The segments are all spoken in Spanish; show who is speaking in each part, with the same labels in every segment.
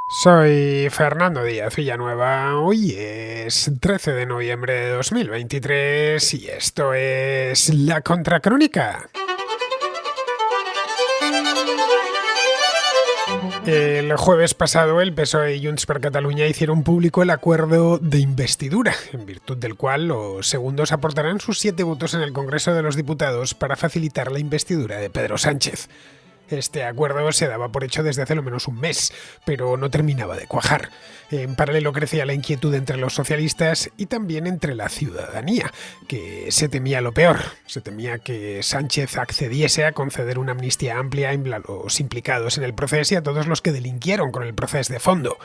Speaker 1: Soy Fernando Díaz Villanueva, hoy es 13 de noviembre de 2023 y esto es La Contracrónica. El jueves pasado el PSOE y Junts per Catalunya hicieron público el acuerdo de investidura, en virtud del cual los segundos aportarán sus 7 votos en el Congreso de los Diputados para facilitar la investidura de Pedro Sánchez. Este acuerdo se daba por hecho desde hace lo menos un mes, pero no terminaba de cuajar. En paralelo crecía la inquietud entre los socialistas y también entre la ciudadanía, que se temía lo peor. Se temía que Sánchez accediese a conceder una amnistía amplia a los implicados en el proceso y a todos los que delinquieron con el proceso de fondo.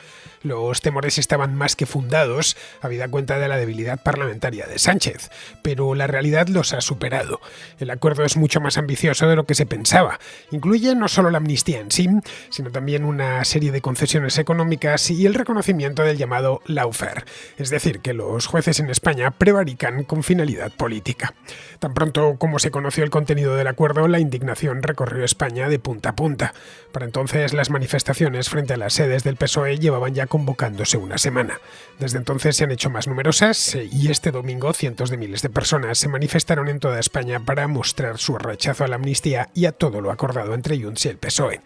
Speaker 1: Los temores estaban más que fundados, habida cuenta de la debilidad parlamentaria de Sánchez, pero la realidad los ha superado. El acuerdo es mucho más ambicioso de lo que se pensaba. Incluye no solo la amnistía en sí, sino también una serie de concesiones económicas y el reconocimiento del llamado lawfare, es decir, que los jueces en España prevarican con finalidad política. Tan pronto como se conoció el contenido del acuerdo, la indignación recorrió España de punta a punta. Para entonces, las manifestaciones frente a las sedes del PSOE llevaban ya convocándose una semana. Desde entonces se han hecho más numerosas y este domingo cientos de miles de personas se manifestaron en toda España para mostrar su rechazo a la amnistía y a todo lo acordado entre Junts y el PSOE.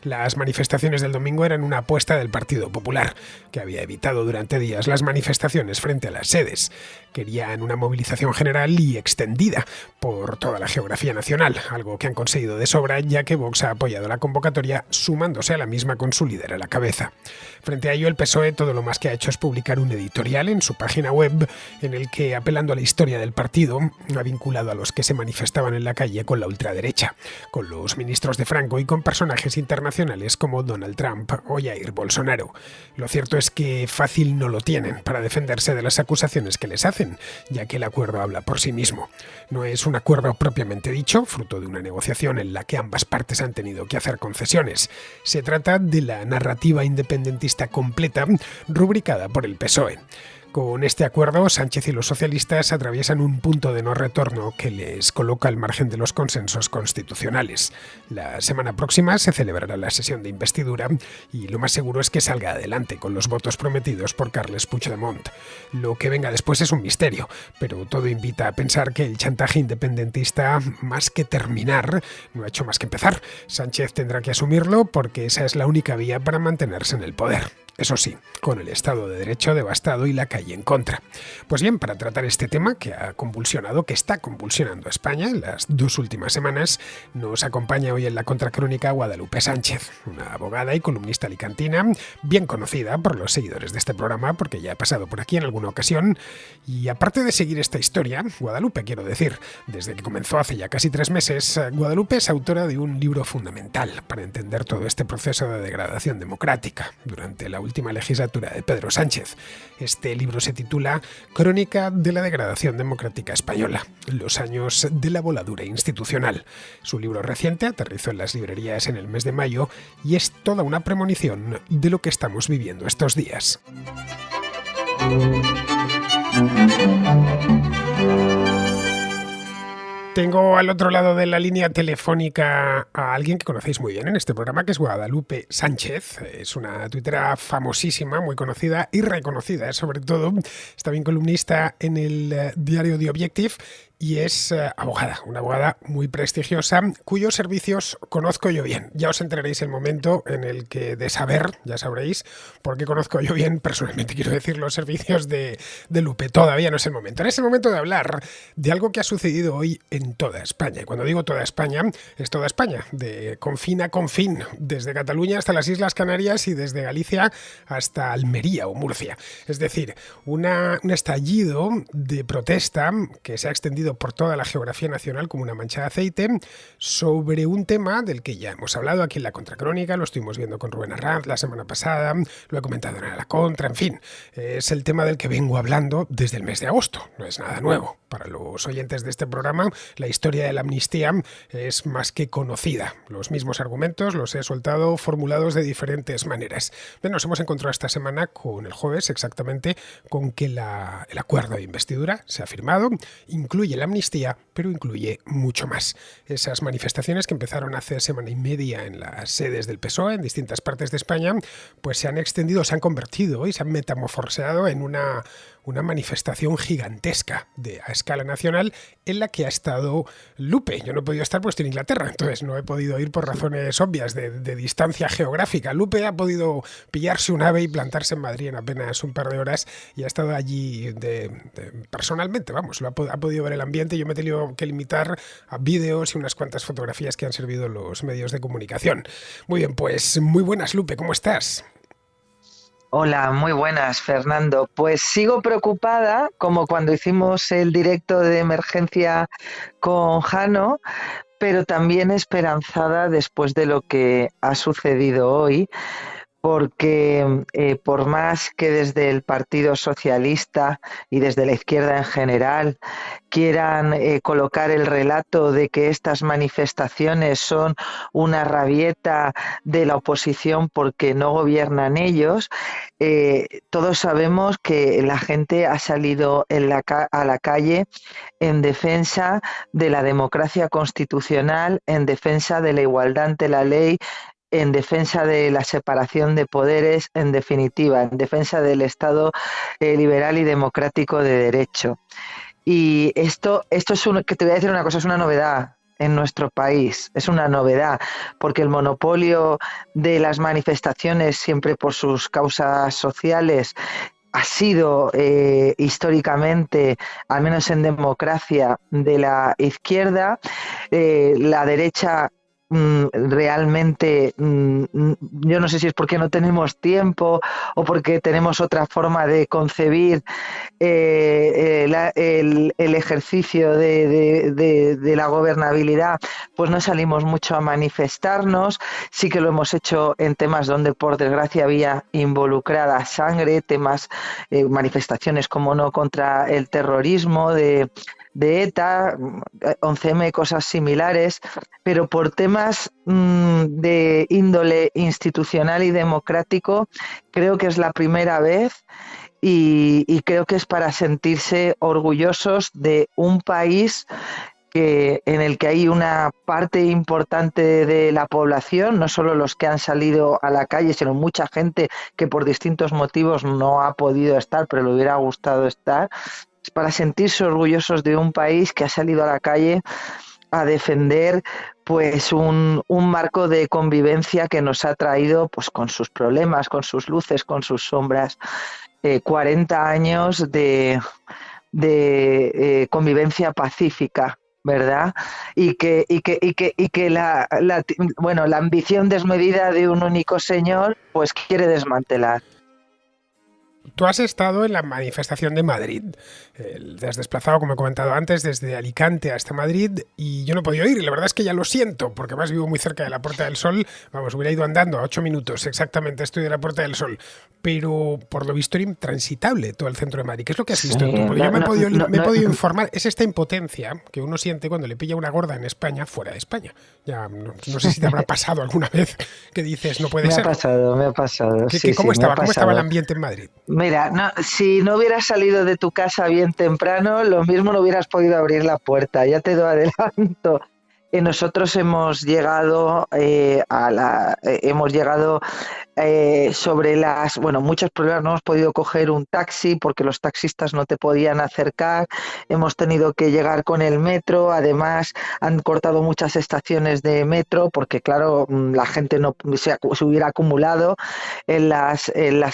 Speaker 1: Las manifestaciones del domingo eran una apuesta del Partido Popular, que había evitado durante días las manifestaciones frente a las sedes. Querían una movilización general y extendida por toda la geografía nacional, algo que han conseguido de sobra ya que Vox ha apoyado la convocatoria sumándose a la misma con su líder a la cabeza. Frente a ello, el PSOE todo lo más que ha hecho es publicar un editorial en su página web en el que, apelando a la historia del partido, ha vinculado a los que se manifestaban en la calle con la ultraderecha, con los ministros de Franco y con personajes internacionales como Donald Trump o Jair Bolsonaro. Lo cierto es que fácil no lo tienen para defenderse de las acusaciones que les hacen, ya que el acuerdo habla por sí mismo. No es un acuerdo propiamente dicho, fruto de una negociación en la que ambas partes han tenido que hacer concesiones. Se trata de la narrativa independentista completa rubricada por el PSOE. Con este acuerdo, Sánchez y los socialistas atraviesan un punto de no retorno que les coloca al margen de los consensos constitucionales. La semana próxima se celebrará la sesión de investidura y lo más seguro es que salga adelante con los votos prometidos por Carles Puigdemont. Lo que venga después es un misterio, pero todo invita a pensar que el chantaje independentista, más que terminar, no ha hecho más que empezar. Sánchez tendrá que asumirlo porque esa es la única vía para mantenerse en el poder. Eso sí, con el Estado de Derecho devastado y la calle en contra. Pues bien, para tratar este tema que está convulsionando a España en las 2 últimas semanas, nos acompaña hoy en la Contracrónica Guadalupe Sánchez, una abogada y columnista alicantina, bien conocida por los seguidores de este programa, porque ya ha pasado por aquí en alguna ocasión. Y aparte de seguir esta historia, Guadalupe, quiero decir, desde que comenzó hace ya casi 3 meses, Guadalupe es autora de un libro fundamental para entender todo este proceso de degradación democrática durante la última legislatura de Pedro Sánchez. Este libro se titula Crónica de la degradación democrática española, los años de la voladura institucional. Su libro reciente aterrizó en las librerías en el mes de mayo y es toda una premonición de lo que estamos viviendo estos días. Tengo al otro lado de la línea telefónica a alguien que conocéis muy bien en este programa, que es Guadalupe Sánchez. Es una tuitera famosísima, muy conocida y reconocida, sobre todo. Está bien columnista en el diario The Objective y es abogada, una abogada muy prestigiosa, cuyos servicios conozco yo bien. Ya os enteraréis el momento en el que de saber, ya sabréis, porque conozco yo bien, personalmente quiero decir, los servicios de Lupe. Todavía no es el momento. Ahora es el momento de hablar de algo que ha sucedido hoy en toda España. Y cuando digo toda España, es toda España, de confín a confín, desde Cataluña hasta las Islas Canarias y desde Galicia hasta Almería o Murcia. Es decir, un estallido de protesta que se ha extendido por toda la geografía nacional como una mancha de aceite sobre un tema del que ya hemos hablado aquí en la Contracrónica, lo estuvimos viendo con Rubén Arranz la semana pasada, lo he comentado en la Contra, en fin, es el tema del que vengo hablando desde el mes de agosto, no es nada nuevo. Para los oyentes de este programa, la historia de la amnistía es más que conocida. Los mismos argumentos los he soltado formulados de diferentes maneras. Bien, nos hemos encontrado esta semana con el jueves exactamente con que el acuerdo de investidura se ha firmado, incluye la amnistía, pero incluye mucho más. Esas manifestaciones que empezaron hace semana y media en las sedes del PSOE en distintas partes de España, pues se han extendido, se han convertido y se han metamorfoseado en una manifestación gigantesca a escala nacional en la que ha estado Lupe. Yo no he podido estar pues estoy en Inglaterra, entonces no he podido ir por razones obvias de distancia geográfica. Lupe ha podido pillarse un ave y plantarse en Madrid en apenas un par de horas y ha estado allí personalmente, vamos, ha podido ver el ambiente. Yo me he tenido que limitar a vídeos y unas cuantas fotografías que han servido los medios de comunicación. Muy bien, pues muy buenas, Lupe, ¿cómo estás?
Speaker 2: Hola, muy buenas, Fernando. Pues sigo preocupada, como cuando hicimos el directo de emergencia con Jano, pero también esperanzada después de lo que ha sucedido hoy, porque por más que desde el Partido Socialista y desde la izquierda en general quieran colocar el relato de que estas manifestaciones son una rabieta de la oposición porque no gobiernan ellos, todos sabemos que la gente ha salido a la calle en defensa de la democracia constitucional, en defensa de la igualdad ante la ley, en defensa de la separación de poderes, en definitiva, en defensa del Estado liberal y democrático de derecho. Y esto que te voy a decir una cosa, es una novedad en nuestro país, es una novedad, porque el monopolio de las manifestaciones, siempre por sus causas sociales, ha sido históricamente, al menos en democracia, de la izquierda. La derecha realmente, yo no sé si es porque no tenemos tiempo o porque tenemos otra forma de concebir el ejercicio de la gobernabilidad, pues no salimos mucho a manifestarnos. Sí que lo hemos hecho en temas donde por desgracia había involucrada sangre, temas, manifestaciones como no contra el terrorismo de ETA, 11M, cosas similares, pero por temas de índole institucional y democrático, creo que es la primera vez y creo que es para sentirse orgullosos de un país en el que hay una parte importante de la población, no solo los que han salido a la calle, sino mucha gente que por distintos motivos no ha podido estar, pero le hubiera gustado estar. Es para sentirse orgullosos de un país que ha salido a la calle a defender pues un marco de convivencia que nos ha traído pues con sus problemas, con sus luces, con sus sombras, 40 años de convivencia pacífica, ¿verdad? Y que la ambición desmedida de un único señor pues quiere desmantelar.
Speaker 1: Tú has estado en la manifestación de Madrid. Te has desplazado, como he comentado antes, desde Alicante hasta Madrid y yo no he podido ir. Y la verdad es que ya lo siento, porque además vivo muy cerca de la Puerta del Sol. Vamos, hubiera ido andando a 8 minutos exactamente, estoy de la Puerta del Sol. Pero por lo visto era intransitable todo el centro de Madrid. ¿Qué es lo que has visto tú? Porque yo me he podido informar. Es esta impotencia que uno siente cuando le pilla una gorda en España, fuera de España. Ya no sé si te habrá pasado alguna vez que dices, no puede ser.
Speaker 2: Me ha pasado.
Speaker 1: ¿Cómo estaba el ambiente en Madrid?
Speaker 2: Mira, si no hubieras salido de tu casa bien temprano, lo mismo no hubieras podido abrir la puerta, ya te lo adelanto. Nosotros hemos llegado sobre muchos problemas. No hemos podido coger un taxi porque los taxistas no te podían acercar. Hemos tenido que llegar con el metro. Además, han cortado muchas estaciones de metro porque, claro, la gente no se hubiera acumulado en las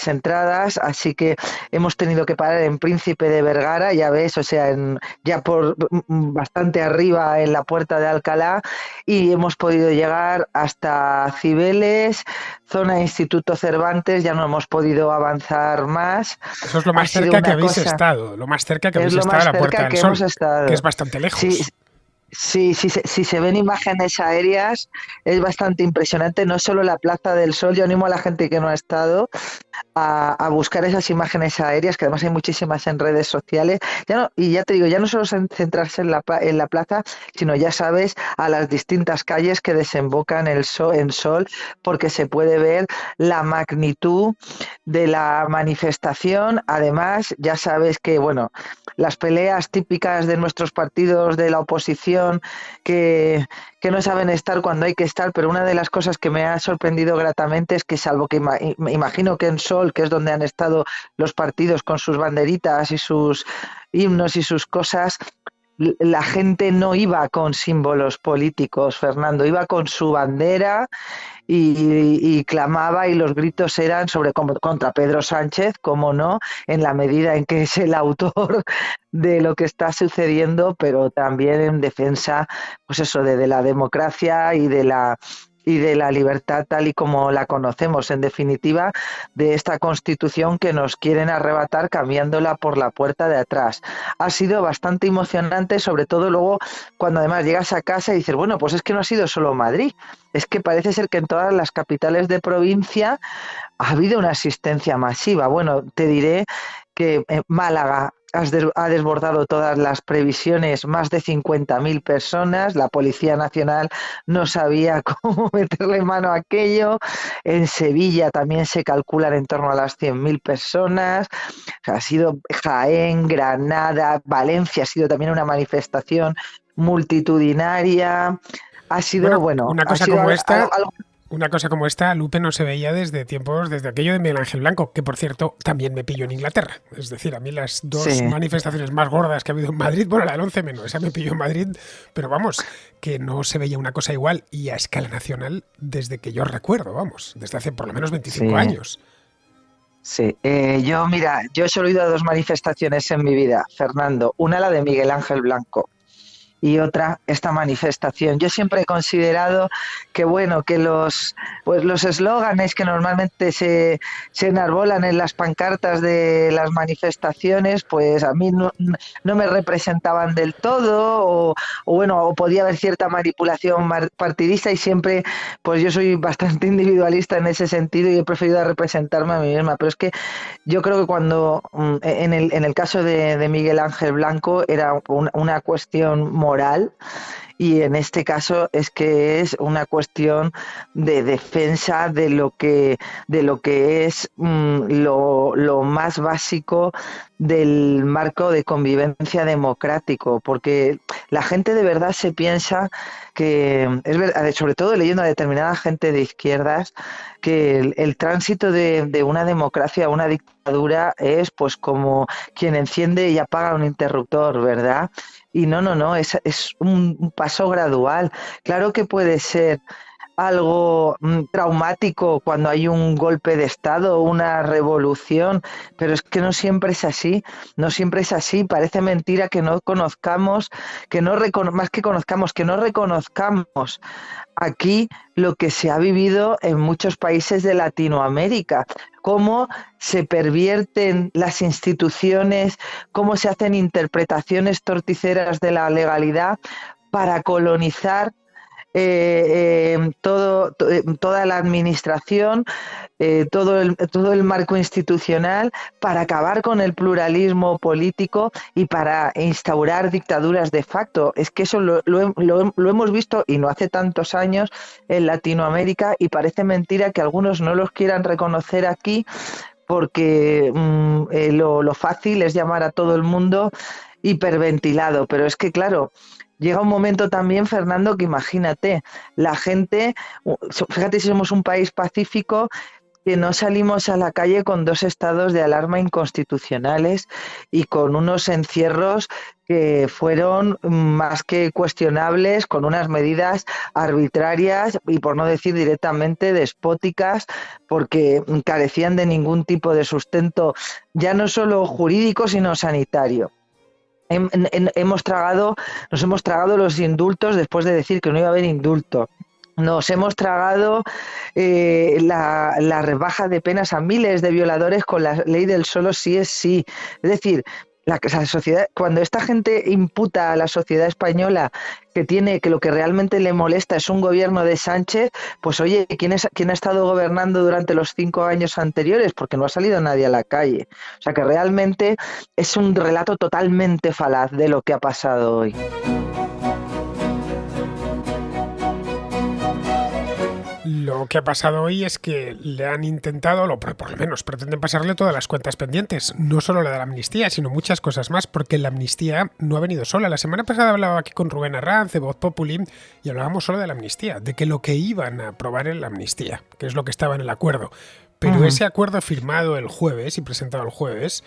Speaker 2: entradas. Así que hemos tenido que parar en Príncipe de Vergara, ya ves, o sea, ya por bastante arriba en la Puerta de Alcalá. Y hemos podido llegar hasta Cibeles, zona Instituto Cervantes, ya no hemos podido avanzar más.
Speaker 1: Eso es lo más cerca que habéis estado, lo más cerca que habéis estado a la Puerta del Sol, que es bastante lejos.
Speaker 2: Sí, Sí, sí, si se ven imágenes aéreas es bastante impresionante, no solo la Plaza del Sol, yo animo a la gente que no ha estado a buscar esas imágenes aéreas, que además hay muchísimas en redes sociales. Ya no, y ya te digo, ya no solo centrarse en la plaza, sino ya sabes, a las distintas calles que desembocan en Sol, porque se puede ver la magnitud de la manifestación. Además, ya sabes que, bueno, las peleas típicas de nuestros partidos de la oposición que, que no saben estar cuando hay que estar, pero una de las cosas que me ha sorprendido gratamente es que, salvo que me imagino que en Sol, que es donde han estado los partidos con sus banderitas y sus himnos y sus cosas, la gente no iba con símbolos políticos, Fernando, iba con su bandera y clamaba, y los gritos eran contra Pedro Sánchez, como no, en la medida en que es el autor de lo que está sucediendo, pero también en defensa, pues eso, de la democracia y de la libertad tal y como la conocemos, en definitiva, de esta Constitución que nos quieren arrebatar cambiándola por la puerta de atrás. Ha sido bastante emocionante, sobre todo luego cuando además llegas a casa y dices, bueno, pues es que no ha sido solo Madrid, es que parece ser que en todas las capitales de provincia ha habido una asistencia masiva. Bueno, te diré que Málaga ha desbordado todas las previsiones, más de 50.000 personas, la Policía Nacional no sabía cómo meterle mano a aquello, en Sevilla también se calculan en torno a las 100.000 personas, o sea, ha sido Jaén, Granada, Valencia, ha sido también una manifestación multitudinaria, ha sido,
Speaker 1: Bueno,
Speaker 2: bueno,
Speaker 1: una
Speaker 2: ha
Speaker 1: cosa
Speaker 2: sido
Speaker 1: como
Speaker 2: algo,
Speaker 1: esta, una cosa como esta, Lupe, no se veía desde tiempos, desde aquello de Miguel Ángel Blanco, que por cierto también me pilló en Inglaterra. Es decir, a mí las dos
Speaker 2: sí.
Speaker 1: manifestaciones más gordas que ha habido en Madrid, bueno, la del 11 menos, esa me pilló en Madrid, pero vamos, que no se veía una cosa igual y a escala nacional desde que yo recuerdo, vamos, desde hace por lo menos 25
Speaker 2: Sí,
Speaker 1: años.
Speaker 2: sí. Yo, mira, yo solo he ido a dos manifestaciones en mi vida, Fernando. Una, la de Miguel Ángel Blanco, y otra, esta manifestación. Yo siempre he considerado que, bueno, que pues los eslóganes que normalmente se enarbolan en las pancartas de las manifestaciones, pues a mí no me representaban del todo, bueno, o podía haber cierta manipulación partidista, y siempre, pues yo soy bastante individualista en ese sentido y he preferido representarme a mí misma. Pero es que yo creo que cuando, en el caso de Miguel Ángel Blanco, era una cuestión moral, y en este caso es que es una cuestión de defensa de lo que es lo más básico del marco de convivencia democrático, porque la gente de verdad se piensa que, es verdad, sobre todo leyendo a determinada gente de izquierdas, que el tránsito de una democracia a una dictadura es pues como quien enciende y apaga un interruptor, ¿verdad? Y no, es un paso gradual. Claro que puede ser algo traumático cuando hay un golpe de Estado o una revolución, pero es que no siempre es así, no siempre es así. Parece mentira que no conozcamos, más que conozcamos, que no reconozcamos aquí lo que se ha vivido en muchos países de Latinoamérica, cómo se pervierten las instituciones, cómo se hacen interpretaciones torticeras de la legalidad para colonizar toda la administración, todo el marco institucional, para acabar con el pluralismo político y para instaurar dictaduras de facto. Es que eso lo hemos visto, y no hace tantos años, en Latinoamérica, y parece mentira que algunos no los quieran reconocer aquí, porque lo fácil es llamar a todo el mundo hiperventilado. Pero es que, claro, llega un momento también, Fernando, que imagínate, la gente, fíjate si somos un país pacífico, que no salimos a la calle con dos estados de alarma inconstitucionales y con unos encierros que fueron más que cuestionables, con unas medidas arbitrarias y, por no decir directamente, despóticas, porque carecían de ningún tipo de sustento, ya no solo jurídico, sino sanitario. Nos hemos tragado los indultos después de decir que no iba a haber indulto. Nos hemos tragado la rebaja de penas a miles de violadores con la ley del solo sí es sí. Es decir, la sociedad, cuando esta gente imputa a la sociedad española que lo que realmente le molesta es un gobierno de Sánchez, pues oye, ¿quién ha estado gobernando durante los 5 años anteriores? Porque no ha salido nadie a la calle. O sea que realmente es un relato totalmente falaz de lo que ha pasado hoy.
Speaker 1: Lo que ha pasado hoy es que le han intentado, por lo menos pretenden pasarle todas las cuentas pendientes, no solo la de la amnistía, sino muchas cosas más, porque la amnistía no ha venido sola. La semana pasada hablaba aquí con Rubén Arranz de Voz Populi y hablábamos solo de la amnistía, de que lo que iban a aprobar en la amnistía, que es lo que estaba en el acuerdo. Pero ese acuerdo firmado el jueves y presentado el jueves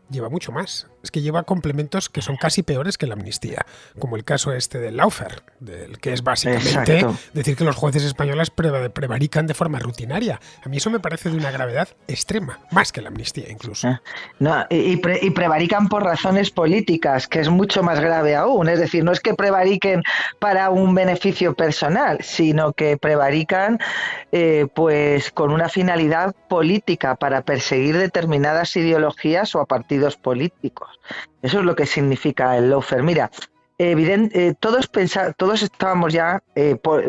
Speaker 1: lleva mucho más. Es que lleva complementos que son casi peores que la amnistía, como el caso este del lawfare, del que es básicamente decir que los jueces españoles prevarican de forma rutinaria. A mí eso me parece de una gravedad extrema, más que la amnistía incluso.
Speaker 2: No, y prevarican por razones políticas, que es mucho más grave aún. Es decir, no es que prevariquen para un beneficio personal, sino que prevarican pues con una finalidad política para perseguir determinadas ideologías o a partidos políticos. Eso es lo que significa el lawfare. Mira, todos estábamos ya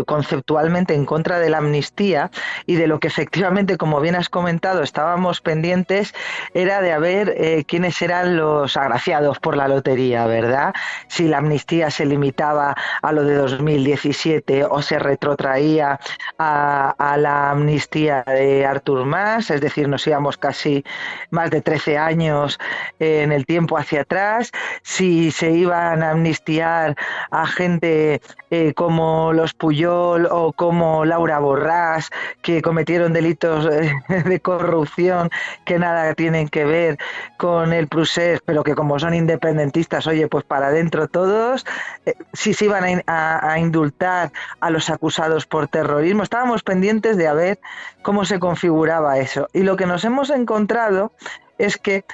Speaker 2: conceptualmente en contra de la amnistía, y de lo que efectivamente, como bien has comentado, estábamos pendientes era de ver quiénes eran los agraciados por la lotería, ¿verdad? Si la amnistía se limitaba a lo de 2017 o se retrotraía a la amnistía de Artur Mas, es decir, nos íbamos casi más de 13 años en el tiempo hacia atrás, si se iban a amnistiar a gente como los Pujol o como Laura Borràs, que cometieron delitos de corrupción que nada tienen que ver con el procés, pero que como son independentistas, oye, pues para adentro todos. Si se iban a indultar a los acusados por terrorismo. Estábamos pendientes de ver cómo se configuraba eso. Y lo que nos hemos encontrado es que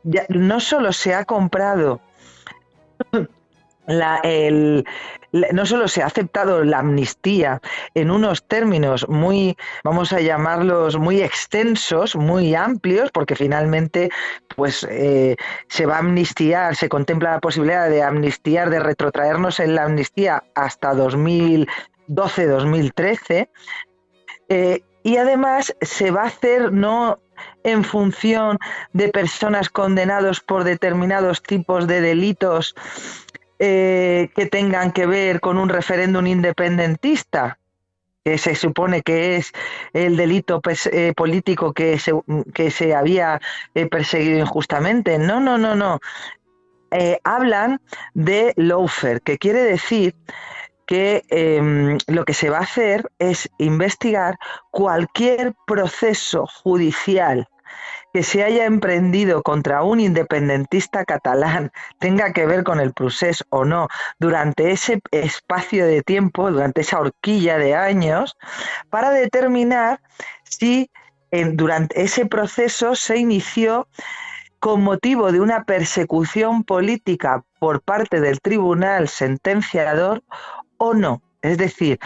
Speaker 2: ya no solo se ha comprado no solo se ha aceptado la amnistía en unos términos muy, vamos a llamarlos, muy extensos, muy amplios, porque finalmente pues se va a amnistiar, se contempla la posibilidad de amnistiar, de retrotraernos en la amnistía hasta 2012-2013, y además se va a hacer no en función de personas condenadas por determinados tipos de delitos que tengan que ver con un referéndum independentista, que se supone que es el delito político que se había perseguido injustamente. No. Hablan de lawfare, que quiere decir que lo que se va a hacer es investigar cualquier proceso judicial que se haya emprendido contra un independentista catalán, tenga que ver con el procés o no, durante ese espacio de tiempo, durante esa horquilla de años, para determinar si durante ese proceso se inició con motivo de una persecución política por parte del tribunal sentenciador o no. Es decir,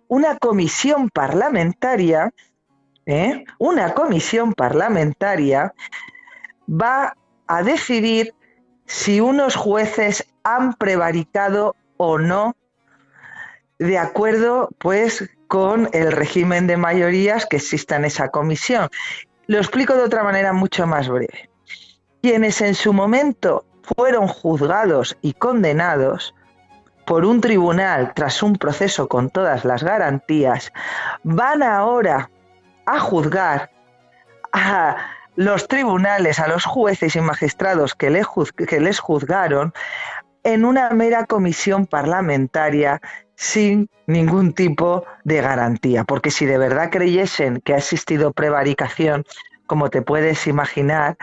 Speaker 2: una comisión parlamentaria va a decidir si unos jueces han prevaricado o no, de acuerdo pues con el régimen de mayorías que exista en esa comisión. Lo explico de otra manera mucho más breve. Quienes en su momento fueron juzgados y condenados por un tribunal tras un proceso con todas las garantías, van ahora a juzgar a los tribunales, a los jueces y magistrados que les juzgaron en una mera comisión parlamentaria sin ningún tipo de garantía. Porque si de verdad creyesen que ha existido prevaricación, como te puedes imaginar,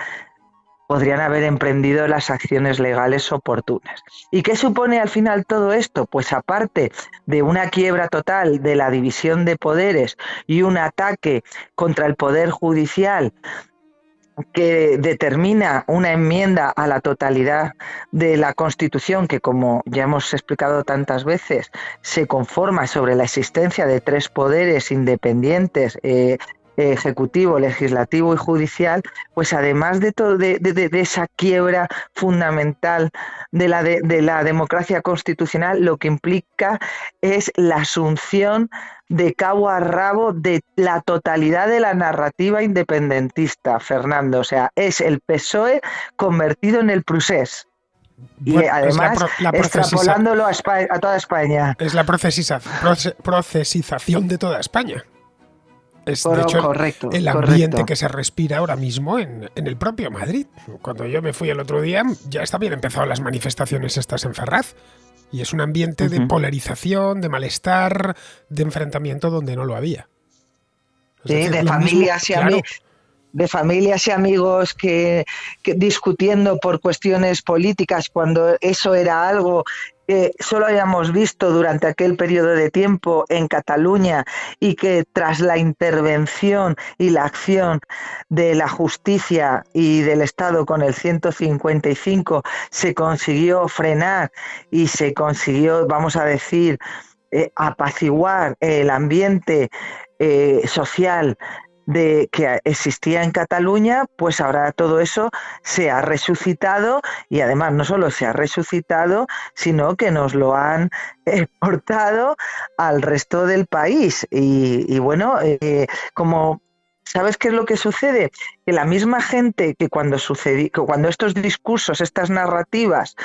Speaker 2: podrían haber emprendido las acciones legales oportunas. ¿Y qué supone al final todo esto? Pues aparte de una quiebra total de la división de poderes y un ataque contra el Poder Judicial que determina una enmienda a la totalidad de la Constitución que, como ya hemos explicado tantas veces, se conforma sobre la existencia de 3 poderes independientes ejecutivo, legislativo y judicial, pues además de todo de esa quiebra fundamental de la democracia constitucional, lo que implica es la asunción de cabo a rabo de la totalidad de la narrativa independentista, Fernando. O sea, es el PSOE convertido en el Prusés. Y
Speaker 1: Bueno, es
Speaker 2: además extrapolándolo a toda España.
Speaker 1: Es la procesización de toda España. Es, de hecho,
Speaker 2: correcto,
Speaker 1: el ambiente
Speaker 2: correcto.
Speaker 1: que se respira ahora mismo en el propio Madrid. Cuando yo me fui el otro día, ya habían empezado las manifestaciones estas en Ferraz. Y es un ambiente de polarización, de malestar, de enfrentamiento donde no lo había. Es
Speaker 2: Sí,
Speaker 1: decir,
Speaker 2: de
Speaker 1: lo mismo,
Speaker 2: familias y
Speaker 1: claro,
Speaker 2: de familias y amigos que discutiendo por cuestiones políticas cuando eso era algo que solo habíamos visto durante aquel periodo de tiempo en Cataluña y que tras la intervención y la acción de la justicia y del Estado con el 155 se consiguió frenar y se consiguió, vamos a decir, apaciguar el ambiente social que existía en Cataluña, pues ahora todo eso se ha resucitado y además no solo se ha resucitado, sino que nos lo han exportado al resto del país. Y bueno, como ¿sabes qué es lo que sucede? Que la misma gente que que cuando estos discursos, estas narrativas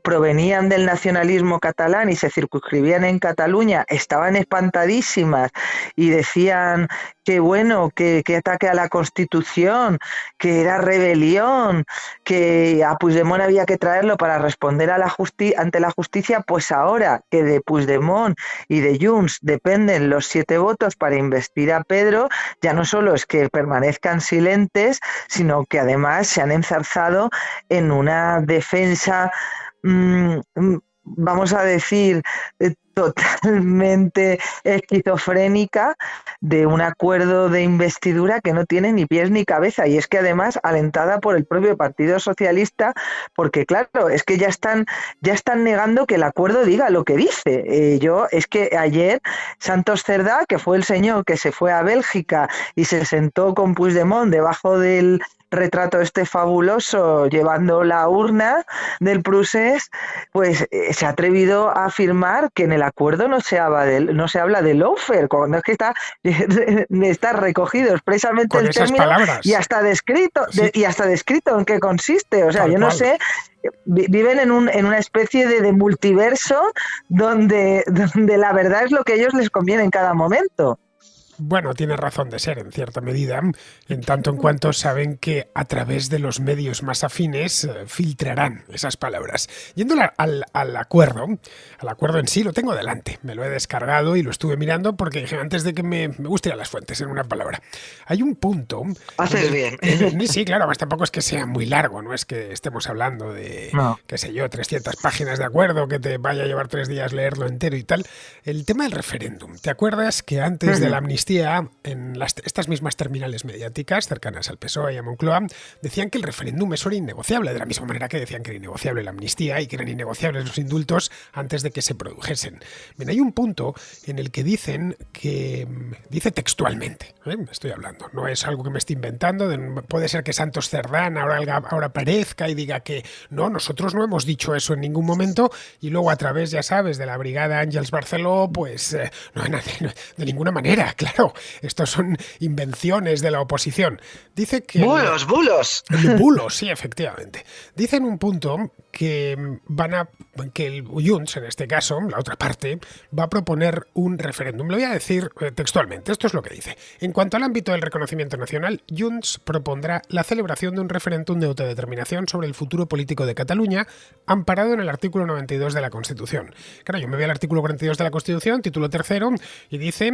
Speaker 2: provenían del nacionalismo catalán y se circunscribían en Cataluña, estaban espantadísimas y decían que bueno, que ataque a la Constitución, que era rebelión, que a Puigdemont había que traerlo para responder a ante la justicia, pues ahora que de Puigdemont y de Junts dependen los 7 votos para investir a Pedro, ya no solo es que permanezcan silentes, sino que además se han enzarzado en una defensa vamos a decir, totalmente esquizofrénica de un acuerdo de investidura que no tiene ni pies ni cabeza y es que además alentada por el propio Partido Socialista porque claro, es que ya están negando que el acuerdo diga lo que dice. Es que ayer Santos Cerdá, que fue el señor que se fue a Bélgica y se sentó con Puigdemont debajo del retrato este fabuloso llevando la urna del Prusés, pues se ha atrevido a afirmar que en el acuerdo no se habla de lawfare, cuando es que está recogido expresamente
Speaker 1: con
Speaker 2: el
Speaker 1: esas
Speaker 2: término
Speaker 1: palabras.
Speaker 2: y hasta descrito,
Speaker 1: Sí.
Speaker 2: y hasta descrito en qué consiste. O sea,
Speaker 1: Tal
Speaker 2: yo no
Speaker 1: cual.
Speaker 2: sé, viven en una especie de multiverso donde la verdad es lo que a ellos les conviene en cada momento.
Speaker 1: Bueno, tiene razón de ser en cierta medida, en tanto en cuanto saben que a través de los medios más afines filtrarán esas palabras. Yendo al acuerdo en sí lo tengo delante, me lo he descargado y lo estuve mirando porque antes de que me guste ir a las fuentes, en una palabra. Hay un punto...
Speaker 2: Haces bien.
Speaker 1: Sí, claro, además tampoco es que sea muy largo, no es que estemos hablando de,
Speaker 2: No.
Speaker 1: qué sé yo, 300 páginas de acuerdo, que te vaya a llevar 3 días leerlo entero y tal. El tema del referéndum. ¿Te acuerdas que antes de la amnistía en estas mismas terminales mediáticas cercanas al PSOE y a Moncloa decían que el referéndum eso era innegociable, de la misma manera que decían que era innegociable la amnistía y que eran innegociables los indultos antes de que se produjesen? Bien, hay un punto en el que dice textualmente, estoy hablando, no es algo que me esté inventando, puede ser que Santos Cerdán ahora aparezca y diga que no, nosotros no hemos dicho eso en ningún momento y luego a través, ya sabes, de la brigada Àngels Barceló, pues no, de ninguna manera, claro. Estos son invenciones de la oposición. Dice que...
Speaker 2: ¡Bulos!
Speaker 1: Bulos, sí, efectivamente. Dice en un punto que que el Junts, en este caso, la otra parte, va a proponer un referéndum. Lo voy a decir textualmente, esto es lo que dice. En cuanto al ámbito del reconocimiento nacional, Junts propondrá la celebración de un referéndum de autodeterminación sobre el futuro político de Cataluña, amparado en el artículo 92 de la Constitución. Claro, yo me voy al artículo 42 de la Constitución, título tercero, y dice,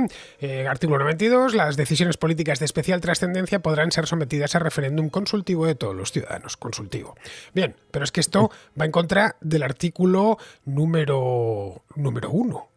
Speaker 1: artículo 92, las decisiones políticas de especial trascendencia podrán ser sometidas a referéndum consultivo de todos los ciudadanos. Consultivo. Bien, pero es que esto va en contra del artículo número 1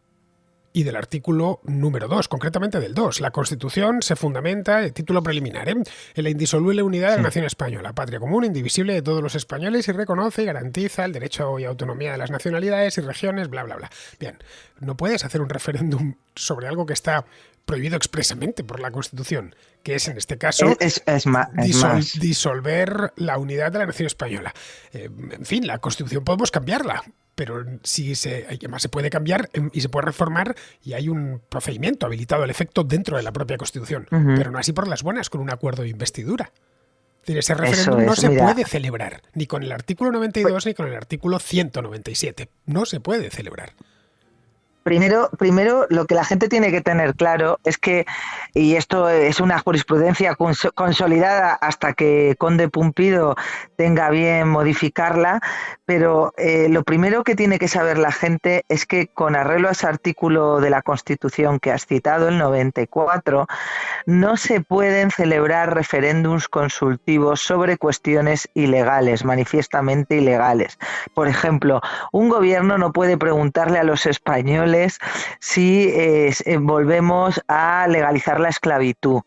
Speaker 1: y del artículo número 2, concretamente del 2. La Constitución se fundamenta, título preliminar, en la indisoluble unidad de la nación española, patria común, indivisible de todos los españoles y reconoce y garantiza el derecho y autonomía de las nacionalidades y regiones, bla, bla, bla. Bien, no puedes hacer un referéndum sobre algo que está prohibido expresamente por la Constitución, que es en este caso
Speaker 2: Es más.
Speaker 1: disolver la unidad de la nación española. En fin, la Constitución podemos cambiarla, pero además se puede cambiar y se puede reformar, y hay un procedimiento habilitado al efecto dentro de la propia Constitución, pero no así por las buenas con un acuerdo de investidura. Es decir, ese referéndum no se puede celebrar, ni con el artículo 92 ni con el artículo 197. No se puede celebrar.
Speaker 2: Primero, lo que la gente tiene que tener claro es que, y esto es una jurisprudencia consolidada hasta que Conde Pumpido tenga bien modificarla, pero lo primero que tiene que saber la gente es que con arreglo a ese artículo de la Constitución que has citado, el 94, no se pueden celebrar referéndums consultivos sobre cuestiones ilegales, manifiestamente ilegales. Por ejemplo, un gobierno no puede preguntarle a los españoles si volvemos a legalizar la esclavitud.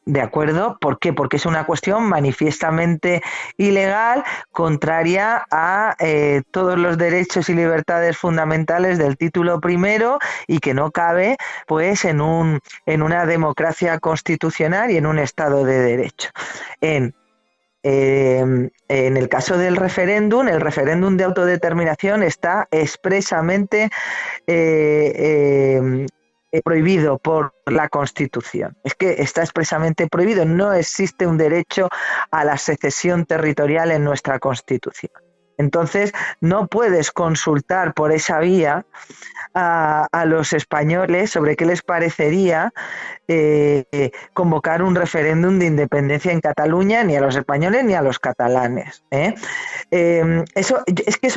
Speaker 2: ¿De acuerdo? ¿Por qué? Porque es una cuestión manifiestamente ilegal, contraria a todos los derechos y libertades fundamentales del título primero, y que no cabe pues en una democracia constitucional y en un Estado de Derecho. En el caso del referéndum, el referéndum de autodeterminación está expresamente prohibido por la Constitución. Es que está expresamente prohibido. No existe un derecho a la secesión territorial en nuestra Constitución. Entonces, no puedes consultar por esa vía a los españoles sobre qué les parecería convocar un referéndum de independencia en Cataluña, ni a los españoles ni a los catalanes. Eso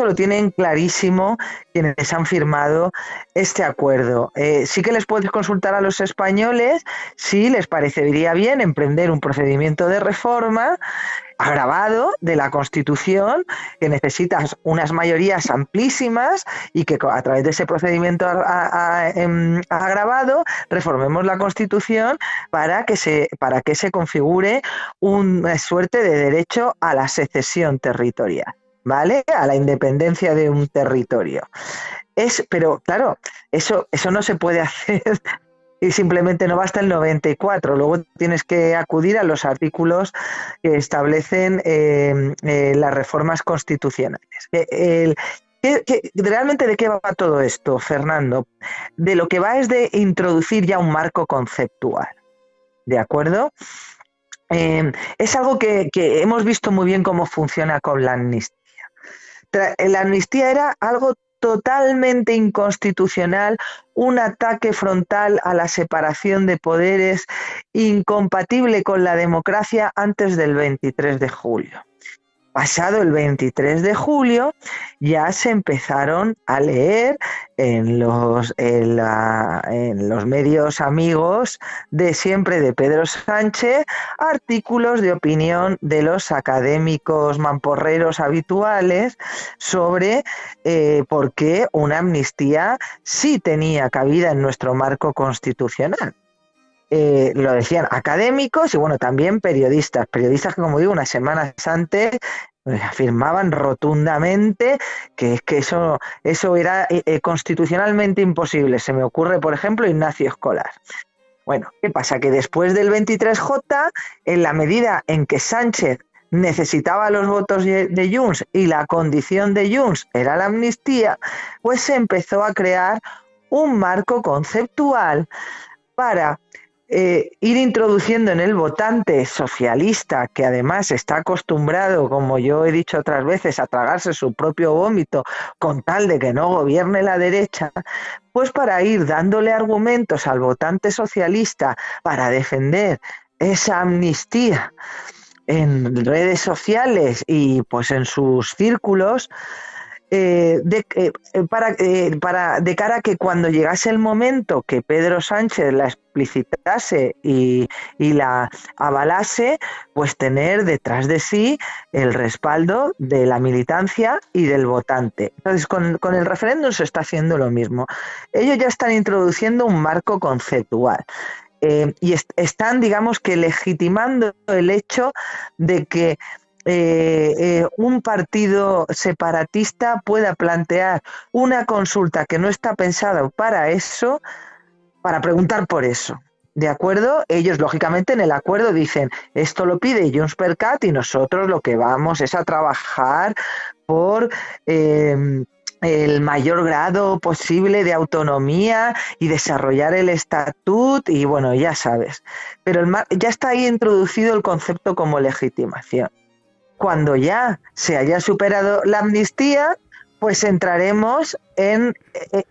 Speaker 2: lo tienen clarísimo quienes han firmado este acuerdo. Sí que les puedes consultar a los españoles si les parecería bien emprender un procedimiento de reforma agravado de la Constitución, que necesitas unas mayorías amplísimas y que a través de ese procedimiento agravado reformemos la Constitución para que se configure una suerte de derecho a la secesión territorial, ¿vale? A la independencia de un territorio. Pero claro, eso no se puede hacer y simplemente no basta el 94, luego tienes que acudir a los artículos que establecen las reformas constitucionales. ¿Realmente de qué va todo esto, Fernando? De lo que va es de introducir ya un marco conceptual, ¿de acuerdo? Es algo que hemos visto muy bien cómo funciona con la amnistía. La amnistía era algo totalmente inconstitucional, un ataque frontal a la separación de poderes, incompatible con la democracia antes del 23 de julio. Pasado el 23 de julio ya se empezaron a leer en los medios amigos de siempre de Pedro Sánchez artículos de opinión de los académicos mamporreros habituales sobre por qué una amnistía sí tenía cabida en nuestro marco constitucional. Lo decían académicos y bueno, también periodistas que, como digo, unas semanas antes afirmaban rotundamente que eso era constitucionalmente imposible. Se me ocurre, por ejemplo, Ignacio Escolar. Bueno, ¿qué pasa? Que después del 23J, en la medida en que Sánchez necesitaba los votos de Junts y la condición de Junts era la amnistía, pues se empezó a crear un marco conceptual para ir introduciendo en el votante socialista, que además está acostumbrado, como yo he dicho otras veces, a tragarse su propio vómito con tal de que no gobierne la derecha, pues para ir dándole argumentos al votante socialista para defender esa amnistía en redes sociales y pues en sus círculos, de cara a que cuando llegase el momento que Pedro Sánchez la explicitase y la avalase, pues tener detrás de sí el respaldo de la militancia y del votante. Entonces, con el referéndum se está haciendo lo mismo. Ellos ya están introduciendo un marco conceptual. Y están, digamos que, legitimando el hecho de que un partido separatista pueda plantear una consulta que no está pensada para eso, para preguntar por eso. ¿De acuerdo? Ellos, lógicamente, en el acuerdo dicen, esto lo pide Junts per Cat y nosotros lo que vamos es a trabajar por el mayor grado posible de autonomía y desarrollar el estatut y bueno, ya sabes. Pero ya está ahí introducido el concepto como legitimación. Cuando ya se haya superado la amnistía, pues entraremos en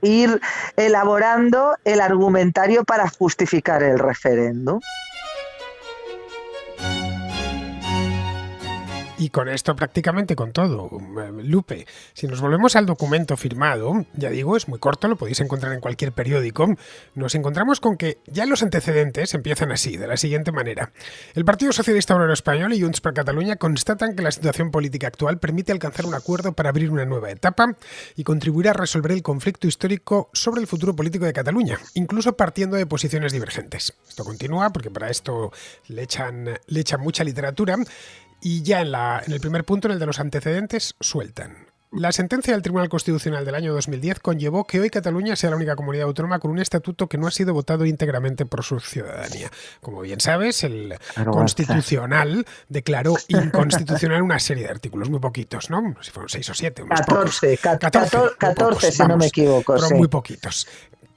Speaker 2: ir elaborando el argumentario para justificar el referéndum.
Speaker 1: Y con esto prácticamente con todo, Lupe. Si nos volvemos al documento firmado, ya digo, es muy corto, lo podéis encontrar en cualquier periódico, nos encontramos con que ya los antecedentes empiezan así, de la siguiente manera. El Partido Socialista Obrero Español y Junts per Catalunya constatan que la situación política actual permite alcanzar un acuerdo para abrir una nueva etapa y contribuir a resolver el conflicto histórico sobre el futuro político de Cataluña, incluso partiendo de posiciones divergentes. Esto continúa porque para esto le echan mucha literatura. Y ya en el primer punto, en el de los antecedentes, sueltan. La sentencia del Tribunal Constitucional del año 2010 conllevó que hoy Cataluña sea la única comunidad autónoma con un estatuto que no ha sido votado íntegramente por su ciudadanía. Como bien sabes, el Constitucional declaró inconstitucional una serie de artículos, muy poquitos, ¿no? Si fueron 6 o 7, unos
Speaker 2: 14,
Speaker 1: pocos.
Speaker 2: 14 si no me equivoco.
Speaker 1: Pero
Speaker 2: sí.
Speaker 1: Muy poquitos.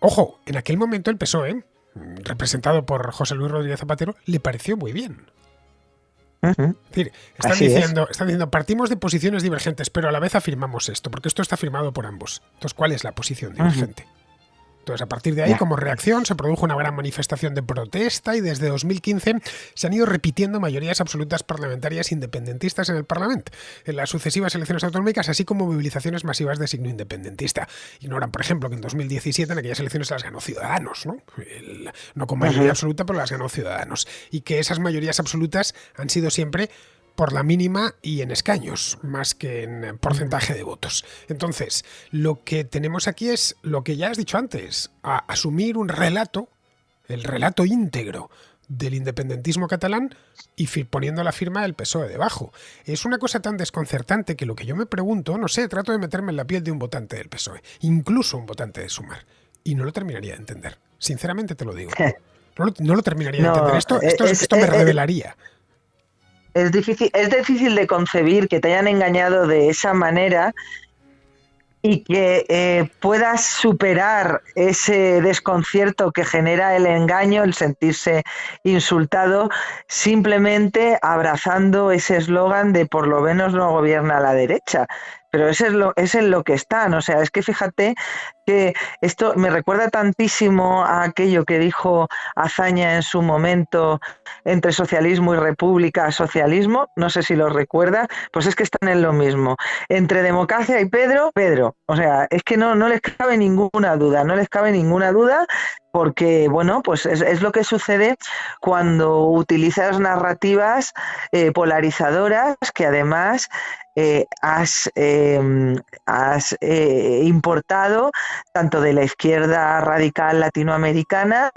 Speaker 1: Ojo, en aquel momento el PSOE, representado por José Luis Rodríguez Zapatero, le pareció muy bien. Es decir, están diciendo, partimos de posiciones divergentes, pero a la vez afirmamos esto, porque esto está firmado por ambos. Entonces, ¿cuál es la posición divergente? Entonces, a partir de ahí, como reacción, se produjo una gran manifestación de protesta y desde 2015 se han ido repitiendo mayorías absolutas parlamentarias independentistas en el Parlamento, en las sucesivas elecciones autonómicas, así como movilizaciones masivas de signo independentista. Ignoran, por ejemplo, que en 2017 en aquellas elecciones las ganó Ciudadanos, ¿no? No con mayoría absoluta, pero las ganó Ciudadanos. Y que esas mayorías absolutas han sido siempre por la mínima y en escaños, más que en porcentaje de votos. Entonces, lo que tenemos aquí es lo que ya has dicho antes, asumir un relato, el relato íntegro del independentismo catalán y poniendo la firma del PSOE debajo. Es una cosa tan desconcertante que lo que yo me pregunto, no sé, trato de meterme en la piel de un votante del PSOE, incluso un votante de Sumar, y no lo terminaría de entender. Sinceramente te lo digo. No lo terminaría de entender. Esto me revelaría.
Speaker 2: Es difícil de concebir que te hayan engañado de esa manera y que puedas superar ese desconcierto que genera el engaño, el sentirse insultado, simplemente abrazando ese eslogan de por lo menos no gobierna la derecha. Pero es en lo que están. O sea, es que fíjate que esto me recuerda tantísimo a aquello que dijo Azaña en su momento entre socialismo y república, socialismo, no sé si lo recuerda, pues es que están en lo mismo. Entre democracia y Pedro. O sea, es que no les cabe ninguna duda, porque, bueno, pues es lo que sucede cuando utilizas narrativas polarizadoras que además has importado tanto de la izquierda radical latinoamericana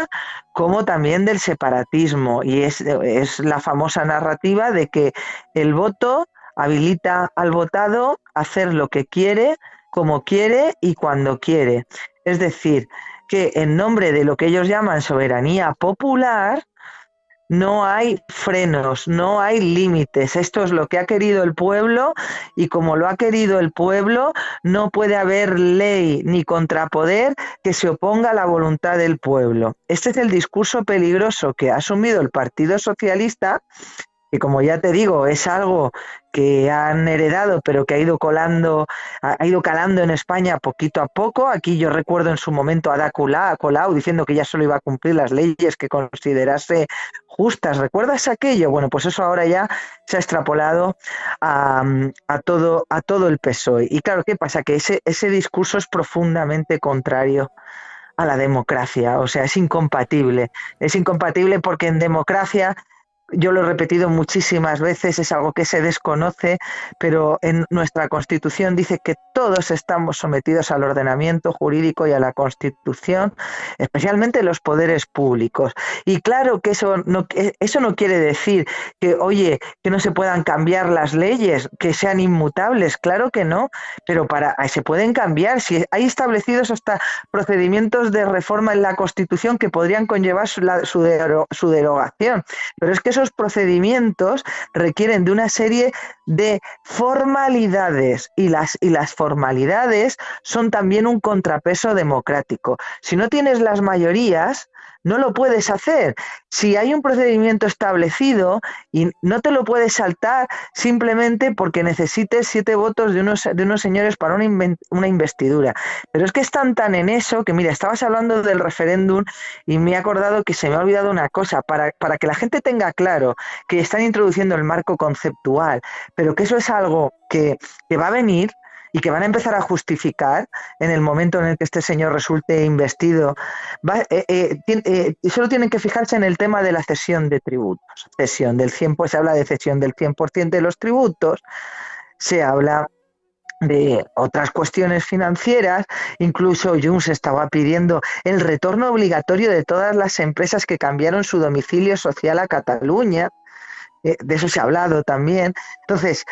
Speaker 2: como también del separatismo, y es la famosa narrativa de que el voto habilita al votado a hacer lo que quiere, como quiere y cuando quiere. Es decir, que en nombre de lo que ellos llaman soberanía popular, no hay frenos, no hay límites. Esto es lo que ha querido el pueblo y como lo ha querido el pueblo, no puede haber ley ni contrapoder que se oponga a la voluntad del pueblo. Este es el discurso peligroso que ha asumido el Partido Socialista, que como ya te digo, es algo que han heredado, pero que ha ido calando en España poquito a poco. Aquí yo recuerdo en su momento a Ada Colau diciendo que ya solo iba a cumplir las leyes que considerase justas. ¿Recuerdas aquello? Bueno, pues eso ahora ya se ha extrapolado a todo el PSOE. Y claro, ¿qué pasa? Que ese discurso es profundamente contrario a la democracia. O sea, es incompatible. Es incompatible porque en democracia yo lo he repetido muchísimas veces, es algo que se desconoce, pero en nuestra Constitución dice que todos estamos sometidos al ordenamiento jurídico y a la Constitución, especialmente los poderes públicos. Y claro que eso no quiere decir que, oye, que no se puedan cambiar las leyes, que sean inmutables, claro que no, pero se pueden cambiar. Si hay establecidos hasta procedimientos de reforma en la Constitución que podrían conllevar su derogación, pero es que esos procedimientos requieren de una serie de formalidades y las formalidades son también un contrapeso democrático. Si no tienes las mayorías, no lo puedes hacer. Si hay un procedimiento establecido y no te lo puedes saltar simplemente porque necesites 7 votos de unos señores para una investidura. Pero es que están tan en eso que, mira, estabas hablando del referéndum y me he acordado que se me ha olvidado una cosa. Para que la gente tenga claro que están introduciendo el marco conceptual, pero que eso es algo que va a venir y que van a empezar a justificar en el momento en el que este señor resulte investido. Solo tienen que fijarse en el tema de la cesión de tributos. Se habla de cesión del 100% de los tributos, se habla de otras cuestiones financieras, incluso Junts estaba pidiendo el retorno obligatorio de todas las empresas que cambiaron su domicilio social a Cataluña. De eso se ha hablado también. Entonces,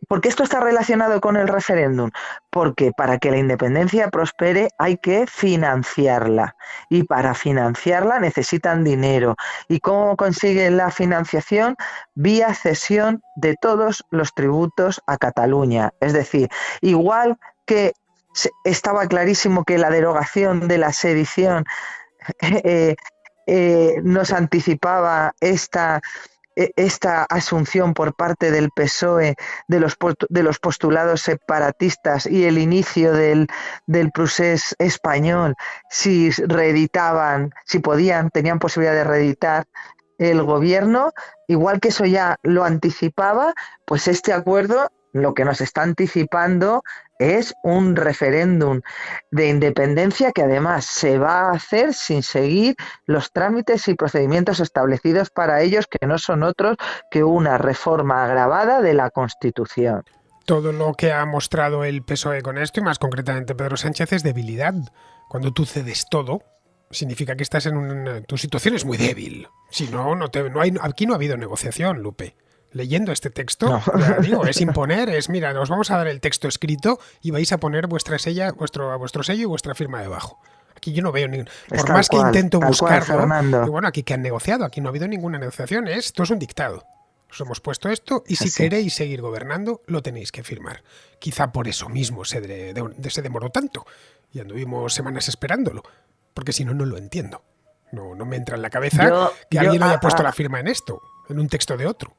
Speaker 2: ¿por qué esto está relacionado con el referéndum? Porque para que la independencia prospere hay que financiarla, y para financiarla necesitan dinero. ¿Y cómo consiguen la financiación? Vía cesión de todos los tributos a Cataluña. Es decir, igual que estaba clarísimo que la derogación de la sedición nos anticipaba esta asunción por parte del PSOE de los postulados separatistas y el inicio del procés español, si reeditaban, si podían, tenían posibilidad de reeditar el gobierno, igual que eso ya lo anticipaba, pues este acuerdo lo que nos está anticipando es un referéndum de independencia que además se va a hacer sin seguir los trámites y procedimientos establecidos para ellos, que no son otros que una reforma agravada de la Constitución.
Speaker 1: Todo lo que ha mostrado el PSOE con esto, y más concretamente Pedro Sánchez, es debilidad. Cuando tú cedes todo, significa que estás tu situación es muy débil. Si no, aquí no ha habido negociación, Lupe. Leyendo este texto, no. Ya digo, es imponer, mira, os vamos a dar el texto escrito y vais a poner vuestro sello y vuestra firma debajo. Aquí yo no veo ningún... Por más que intento buscarlo, y bueno, aquí que han negociado, aquí no ha habido ninguna negociación, esto es un dictado. Os hemos puesto esto y si queréis seguir gobernando, lo tenéis que firmar. Quizá por eso mismo se demoró tanto y anduvimos semanas esperándolo, porque si no, no lo entiendo. No me entra en la cabeza que alguien haya puesto la firma en esto, en un texto de otro.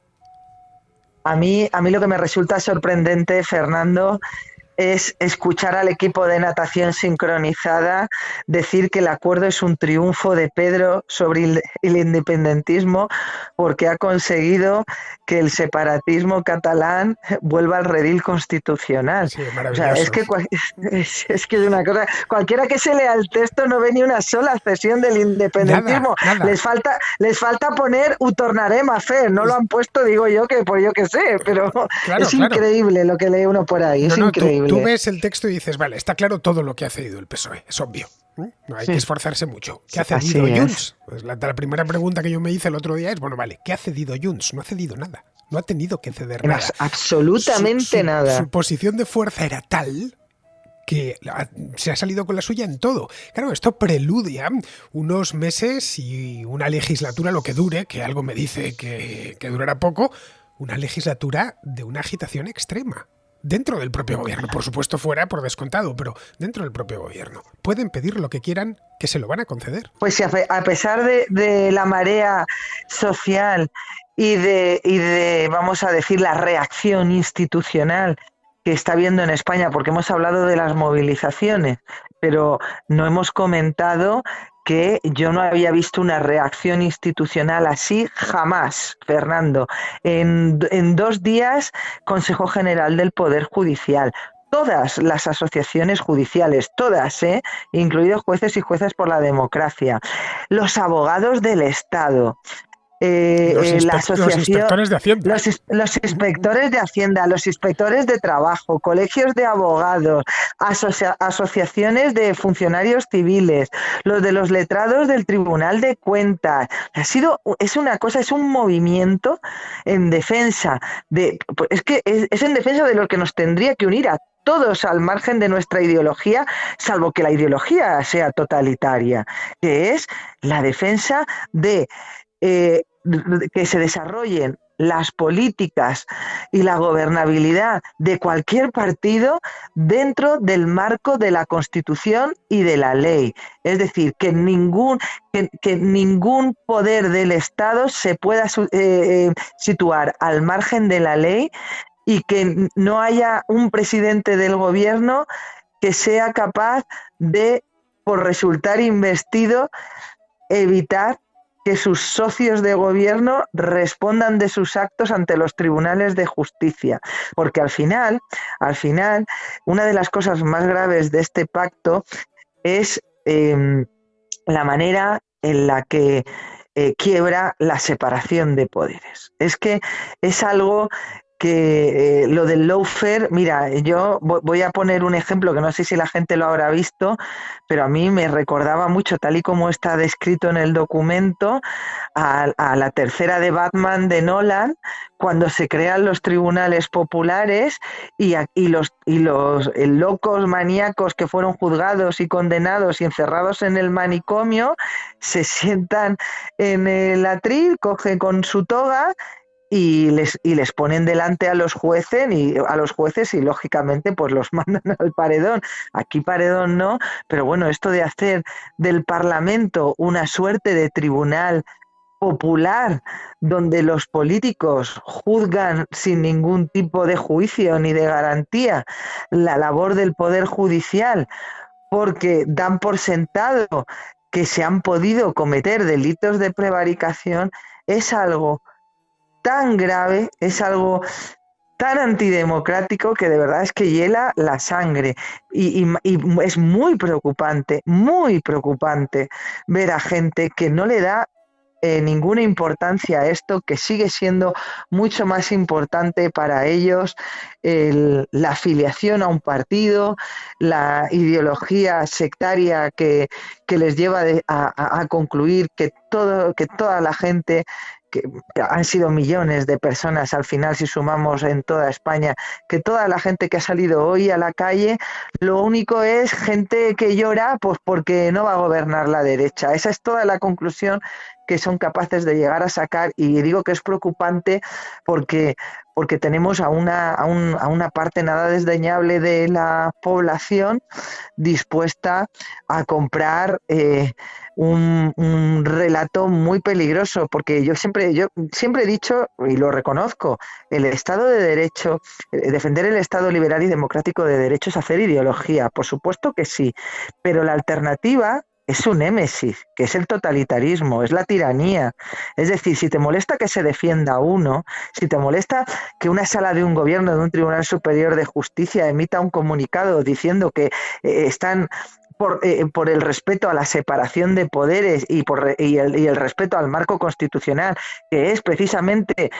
Speaker 2: A mí lo que me resulta sorprendente, Fernando, es escuchar al equipo de natación sincronizada decir que el acuerdo es un triunfo de Pedro sobre el independentismo, porque ha conseguido que el separatismo catalán vuelva al redil constitucional.
Speaker 1: Sí, maravilloso.
Speaker 2: O sea, es que es una cosa, cualquiera que se lea el texto no ve ni una sola cesión del independentismo.
Speaker 1: Nada.
Speaker 2: Les falta poner "ho tornarem a fer", no lo han puesto, digo yo, que por yo que sé, pero es increíble lo que lee uno por ahí, es increíble.
Speaker 1: Tú ves el texto y dices, vale, está claro todo lo que ha cedido el PSOE, es obvio. No hay que esforzarse mucho. ¿Qué ha cedido Junts? Pues la primera pregunta que yo me hice el otro día es, bueno, vale, ¿qué ha cedido Junts? No ha cedido nada. No ha tenido que ceder nada.
Speaker 2: Absolutamente nada.
Speaker 1: Su posición de fuerza era tal que se ha salido con la suya en todo. Claro, esto preludia unos meses y una legislatura, lo que dure, que algo me dice que durará poco, una legislatura de una agitación extrema. Dentro del propio gobierno, por supuesto fuera, por descontado, pero dentro del propio gobierno. Pueden pedir lo que quieran, que se lo van a conceder.
Speaker 2: Pues sí, a pesar de la marea social y de, vamos a decir, la reacción institucional que está habiendo en España, porque hemos hablado de las movilizaciones, pero no hemos comentado que yo no había visto una reacción institucional así jamás, Fernando. En 2 días, Consejo General del Poder Judicial. Todas las asociaciones judiciales, todas, incluidos jueces y juezas por la democracia, los abogados del Estado, la
Speaker 1: Los
Speaker 2: asociación,
Speaker 1: inspectores de Hacienda.
Speaker 2: los inspectores de Hacienda, los inspectores de trabajo, colegios de abogados, asociaciones de funcionarios civiles, los de los letrados del Tribunal de Cuentas. Es un movimiento en defensa es en defensa de lo que nos tendría que unir a todos al margen de nuestra ideología, salvo que la ideología sea totalitaria, que es la defensa de que se desarrollen las políticas y la gobernabilidad de cualquier partido dentro del marco de la Constitución y de la ley. Es decir, que ningún poder del Estado se pueda situar al margen de la ley y que no haya un presidente del gobierno que sea capaz de, por resultar investido, evitar que sus socios de gobierno respondan de sus actos ante los tribunales de justicia. Porque al final, una de las cosas más graves de este pacto es la manera en la que quiebra la separación de poderes. Es que es algo que lo del lawfare, mira, yo voy a poner un ejemplo que no sé si la gente lo habrá visto, pero a mí me recordaba mucho, tal y como está descrito en el documento, a la tercera de Batman de Nolan, cuando se crean los tribunales populares y los locos maníacos que fueron juzgados y condenados y encerrados en el manicomio se sientan en el atril, cogen con su toga y les ponen delante a los jueces y lógicamente pues los mandan al paredón. Aquí paredón no, pero bueno, esto de hacer del Parlamento una suerte de tribunal popular donde los políticos juzgan sin ningún tipo de juicio ni de garantía la labor del Poder Judicial porque dan por sentado que se han podido cometer delitos de prevaricación, es algo tan grave, es algo tan antidemocrático que de verdad es que hiela la sangre y es muy preocupante ver a gente que no le da ninguna importancia a esto, que sigue siendo mucho más importante para ellos la afiliación a un partido, la ideología sectaria que les lleva a concluir que toda la gente que han sido millones de personas al final, si sumamos en toda España, que toda la gente que ha salido hoy a la calle, lo único es gente que llora pues porque no va a gobernar la derecha. Esa es toda la conclusión que son capaces de llegar a sacar, y digo que es preocupante porque tenemos a una parte nada desdeñable de la población dispuesta a comprar un relato muy peligroso, porque yo siempre he dicho, y lo reconozco, el Estado de Derecho, defender el Estado liberal y democrático de derecho es hacer ideología, por supuesto que sí, pero la alternativa es un némesis, que es el totalitarismo, es la tiranía. Es decir, si te molesta que se defienda uno, si te molesta que una sala de un gobierno, de un Tribunal Superior de Justicia, emita un comunicado diciendo que están por el respeto a la separación de poderes y el respeto al marco constitucional, que es precisamente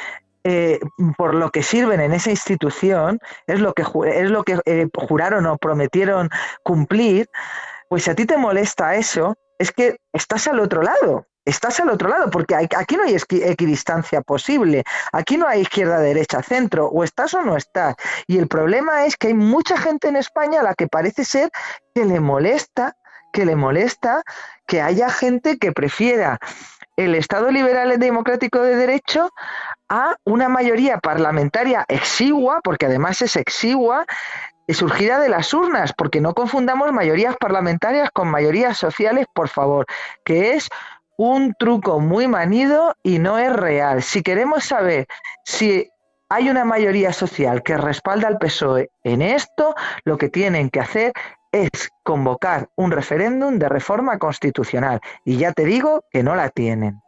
Speaker 2: por lo que sirven en esa institución, es lo que juraron o prometieron cumplir, pues si a ti te molesta eso, es que estás al otro lado. Estás al otro lado, porque aquí no hay equidistancia posible. Aquí no hay izquierda, derecha, centro. O estás o no estás. Y el problema es que hay mucha gente en España a la que parece ser que le molesta que haya gente que prefiera el Estado liberal y democrático de derecho a una mayoría parlamentaria exigua, porque además es exigua, surgida de las urnas, porque no confundamos mayorías parlamentarias con mayorías sociales, por favor, que es un truco muy manido y no es real. Si queremos saber si hay una mayoría social que respalda al PSOE en esto, lo que tienen que hacer es convocar un referéndum de reforma constitucional. Y ya te digo que no la tienen.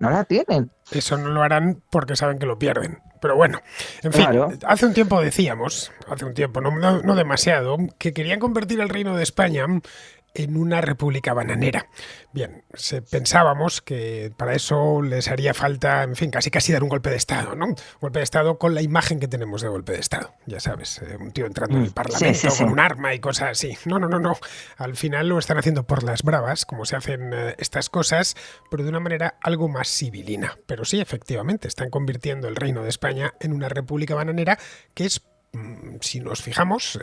Speaker 1: Eso no lo harán porque saben que lo pierden. Pero bueno, en fin,
Speaker 2: Claro.
Speaker 1: hace un tiempo decíamos, no demasiado, que querían convertir el Reino de España en una república bananera. Bien, pensábamos que para eso les haría falta, en fin, casi dar un golpe de Estado, ¿no? Un golpe de Estado con la imagen que tenemos de golpe de Estado. Ya sabes, un tío entrando en el
Speaker 2: Sí, sí,
Speaker 1: Parlamento
Speaker 2: sí.
Speaker 1: con un arma y cosas así. No. Al final lo están haciendo por las bravas, como se hacen estas cosas, pero de una manera algo más civilina. Pero sí, efectivamente, están convirtiendo el Reino de España en una república bananera que es, si nos fijamos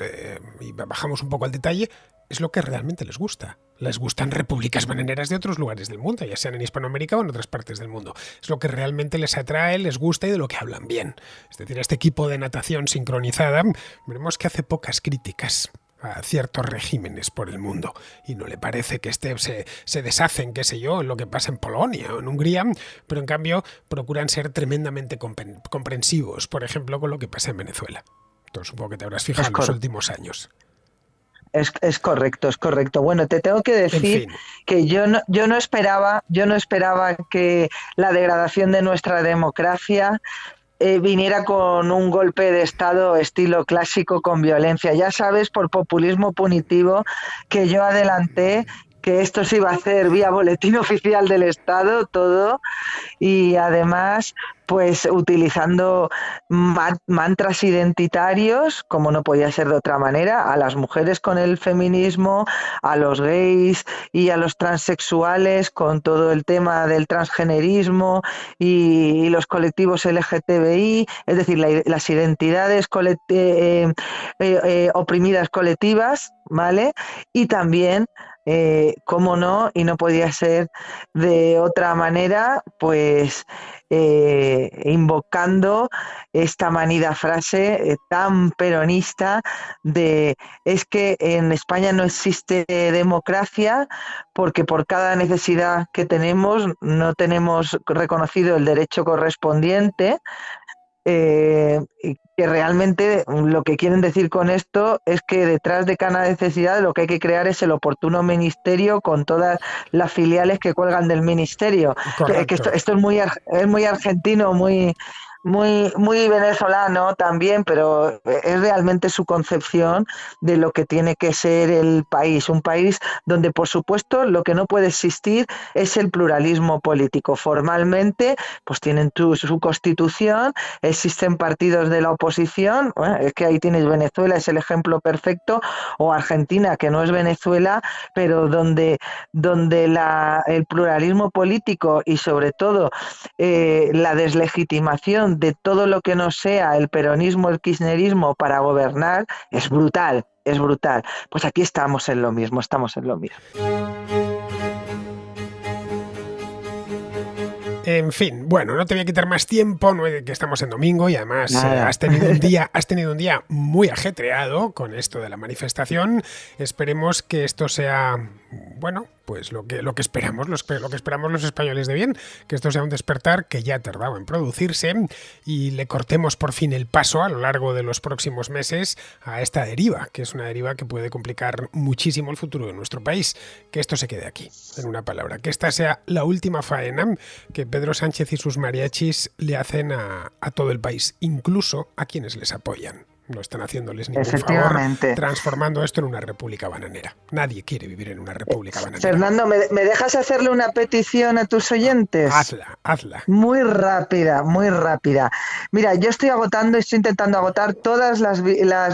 Speaker 1: y bajamos un poco al detalle, es lo que realmente les gusta. Les gustan repúblicas bananeras de otros lugares del mundo, ya sean en Hispanoamérica o en otras partes del mundo. Es lo que realmente les atrae, les gusta y de lo que hablan bien. Es decir, este equipo de natación sincronizada, veremos que hace pocas críticas a ciertos regímenes por el mundo y no le parece que se deshacen, qué sé yo, en lo que pasa en Polonia o en Hungría, pero en cambio procuran ser tremendamente comprensivos, por ejemplo, con lo que pasa en Venezuela. Entonces, supongo que te habrás fijado
Speaker 2: Es,
Speaker 1: en los
Speaker 2: cor-
Speaker 1: últimos años.
Speaker 2: es correcto, es correcto. Bueno, te tengo que
Speaker 1: En
Speaker 2: decir
Speaker 1: fin,
Speaker 2: que yo no esperaba que la degradación de nuestra democracia viniera con un golpe de Estado estilo clásico con violencia. Ya sabes, por populismo punitivo, que yo adelanté que esto se iba a hacer vía boletín oficial del Estado, todo, y además pues utilizando mantras identitarios, como no podía ser de otra manera, a las mujeres con el feminismo, a los gays y a los transexuales con todo el tema del transgenerismo y los colectivos LGTBI, es decir, las identidades oprimidas colectivas, ¿vale? Y también cómo no, y no podía ser de otra manera, pues invocando esta manida frase tan peronista de es que en España no existe democracia porque por cada necesidad que tenemos no tenemos reconocido el derecho correspondiente, que realmente lo que quieren decir con esto es que detrás de cada necesidad lo que hay que crear es el oportuno ministerio con todas las filiales que cuelgan del ministerio. Que
Speaker 1: correcto.
Speaker 2: esto es muy argentino, muy venezolano también, pero es realmente su concepción de lo que tiene que ser el país. Un país donde, por supuesto, lo que no puede existir es el pluralismo político. Formalmente, pues tienen su constitución, existen partidos de la oposición, bueno, es que ahí tienes Venezuela, es el ejemplo perfecto, o Argentina, que no es Venezuela, pero donde el pluralismo político y sobre todo la deslegitimación de todo lo que no sea el peronismo, el kirchnerismo para gobernar es brutal, es brutal. Pues aquí estamos en lo mismo, estamos en lo mismo.
Speaker 1: En fin, bueno, no te voy a quitar más tiempo, no es que estamos en domingo y además
Speaker 2: Nada.
Speaker 1: has tenido un día muy ajetreado con esto de la manifestación. Esperemos que esto sea, bueno, pues lo que esperamos, lo que esperamos los españoles de bien, que esto sea un despertar que ya ha tardado en producirse y le cortemos por fin el paso a lo largo de los próximos meses a esta deriva, que es una deriva que puede complicar muchísimo el futuro de nuestro país. Que esto se quede aquí, en una palabra, que esta sea la última faena que Pedro Sánchez y sus mariachis le hacen a todo el país, incluso a quienes les apoyan. No están haciéndoles ningún favor
Speaker 2: Efectivamente.
Speaker 1: transformando esto en una república bananera. Nadie quiere vivir en una república bananera.
Speaker 2: Fernando, ¿me dejas hacerle una petición a tus oyentes?
Speaker 1: Hazla.
Speaker 2: Muy rápida, muy rápida. Mira, yo estoy intentando agotar todas las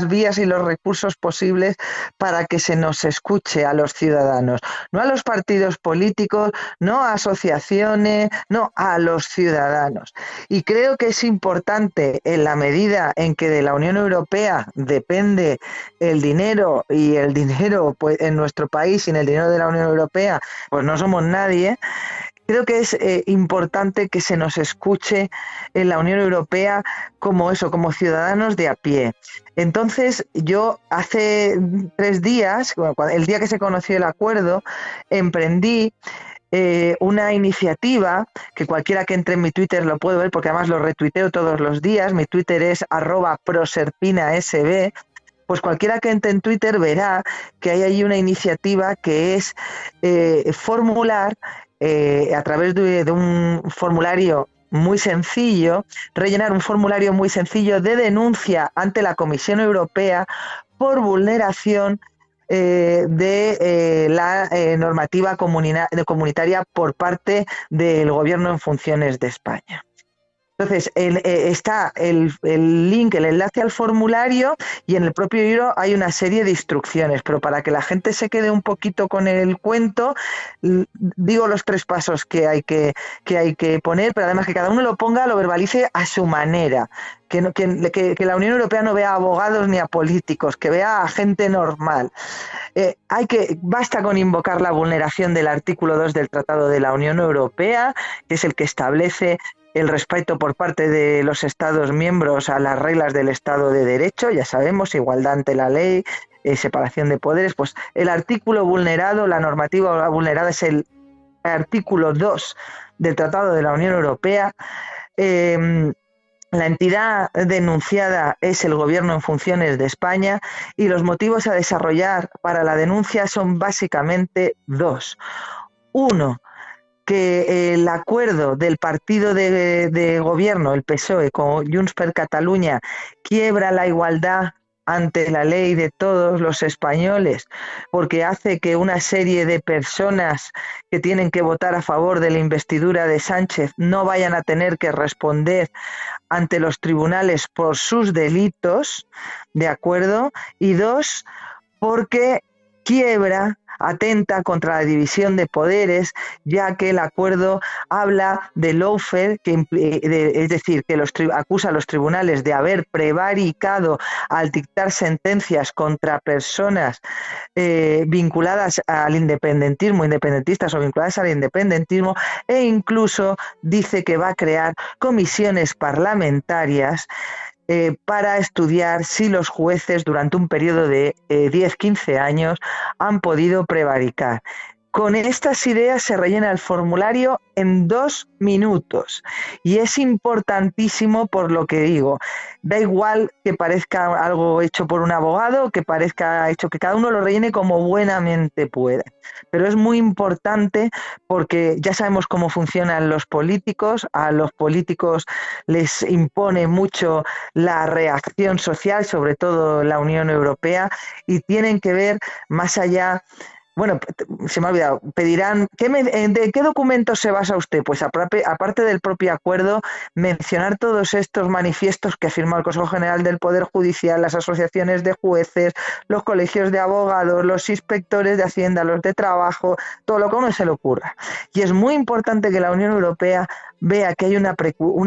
Speaker 2: vías y los recursos posibles para que se nos escuche a los ciudadanos, no a los partidos políticos, no a asociaciones, no a los ciudadanos. Y creo que es importante, en la medida en que de la Unión Europea depende el dinero, y el dinero pues, en nuestro país, sin el dinero de la Unión Europea, pues no somos nadie. Creo que es importante que se nos escuche en la Unión Europea como eso, como ciudadanos de a pie. Entonces, yo hace 3 días, el día que se conoció el acuerdo, emprendí una iniciativa que cualquiera que entre en mi Twitter lo puede ver, porque además lo retuiteo todos los días. Mi Twitter es @proserpinasb. Pues cualquiera que entre en Twitter verá que hay ahí una iniciativa que es formular a través de un formulario muy sencillo, rellenar un formulario muy sencillo de denuncia ante la Comisión Europea por vulneración de la normativa comunitaria por parte del Gobierno en funciones de España. Entonces, está el link, el enlace al formulario, y en el propio libro hay una serie de instrucciones, pero para que la gente se quede un poquito con el cuento, digo los 3 pasos que hay que poner, pero además que cada uno lo ponga, lo verbalice a su manera. Que la Unión Europea no vea a abogados ni a políticos, que vea a gente normal. Basta con invocar la vulneración del artículo 2 del Tratado de la Unión Europea, que es el que establece el respeto por parte de los Estados miembros a las reglas del Estado de Derecho, ya sabemos, igualdad ante la ley, separación de poderes. Pues el artículo vulnerado, la normativa vulnerada es el artículo 2 del Tratado de la Unión Europea. La entidad denunciada es el Gobierno en funciones de España, y los motivos a desarrollar para la denuncia son básicamente 2. 1, que el acuerdo del partido de gobierno, el PSOE, con Junts per Catalunya, quiebra la igualdad ante la ley de todos los españoles, porque hace que una serie de personas que tienen que votar a favor de la investidura de Sánchez no vayan a tener que responder ante los tribunales por sus delitos, ¿de acuerdo? Y 2, porque atenta contra la división de poderes, ya que el acuerdo habla de lawfare, es decir, que acusa a los tribunales de haber prevaricado al dictar sentencias contra personas vinculadas al independentistas o vinculadas al independentismo, e incluso dice que va a crear comisiones parlamentarias para estudiar si los jueces durante un periodo de 10-15 años han podido prevaricar. Con estas ideas se rellena el formulario en 2 minutos, y es importantísimo por lo que digo. Da igual que parezca algo hecho por un abogado, que parezca hecho, que cada uno lo rellene como buenamente pueda. Pero es muy importante porque ya sabemos cómo funcionan los políticos. A los políticos les impone mucho la reacción social, sobre todo la Unión Europea, y tienen que ver más allá. Bueno, se me ha olvidado. Pedirán, ¿de qué documento se basa usted? Pues aparte del propio acuerdo, mencionar todos estos manifiestos que ha firmado el Consejo General del Poder Judicial, las asociaciones de jueces, los colegios de abogados, los inspectores de Hacienda, los de trabajo, todo lo que a uno se le ocurra. Y es muy importante que la Unión Europea vea que hay una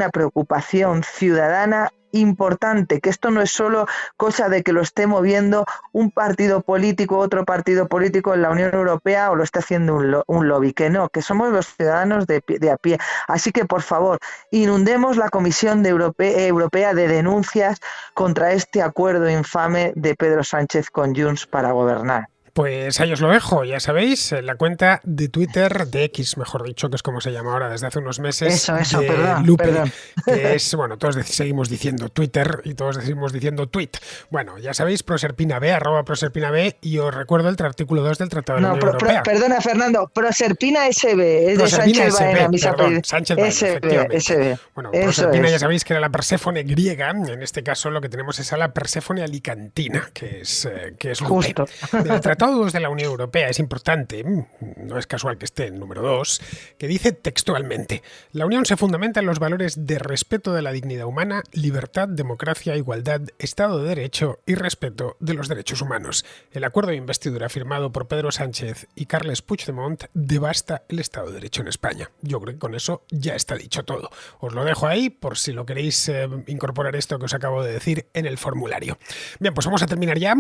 Speaker 2: preocupación ciudadana importante, que esto no es solo cosa de que lo esté moviendo un partido político, otro partido político en la Unión Europea, o lo esté haciendo un lobby, que no, que somos los ciudadanos de a pie. Así que, por favor, inundemos la Comisión Europea de denuncias contra este acuerdo infame de Pedro Sánchez con Junts para gobernar.
Speaker 1: Pues ahí os lo dejo, ya sabéis, la cuenta de Twitter, de X, mejor dicho, que es como se llama ahora desde hace unos meses.
Speaker 2: Eso,
Speaker 1: de
Speaker 2: perdón.
Speaker 1: Que es, bueno, todos seguimos diciendo Twitter y todos decimos diciendo tweet. Bueno, ya sabéis, @proserpinab, y os recuerdo el artículo 2 del Tratado de la Unión Europea.
Speaker 2: Perdona, Fernando, Proserpina SB, es de Sánchez Baena,
Speaker 1: Sánchez Baena, efectivamente.
Speaker 2: SB.
Speaker 1: Bueno, Proserpina ya sabéis que era la Perséfone griega, en este caso lo que tenemos es a la Perséfone alicantina, que es Lupe.
Speaker 2: Justo.
Speaker 1: Del Tratado de la Unión Europea es importante, no es casual que esté en número 2, que dice textualmente: la Unión se fundamenta en los valores de respeto de la dignidad humana, libertad, democracia, igualdad, Estado de Derecho y respeto de los derechos humanos. El acuerdo de investidura firmado por Pedro Sánchez y Carles Puigdemont devasta el Estado de Derecho en España. Yo creo que con eso ya está dicho todo. Os lo dejo ahí por si lo queréis incorporar esto que os acabo de decir en el formulario. Bien, pues vamos a terminar ya.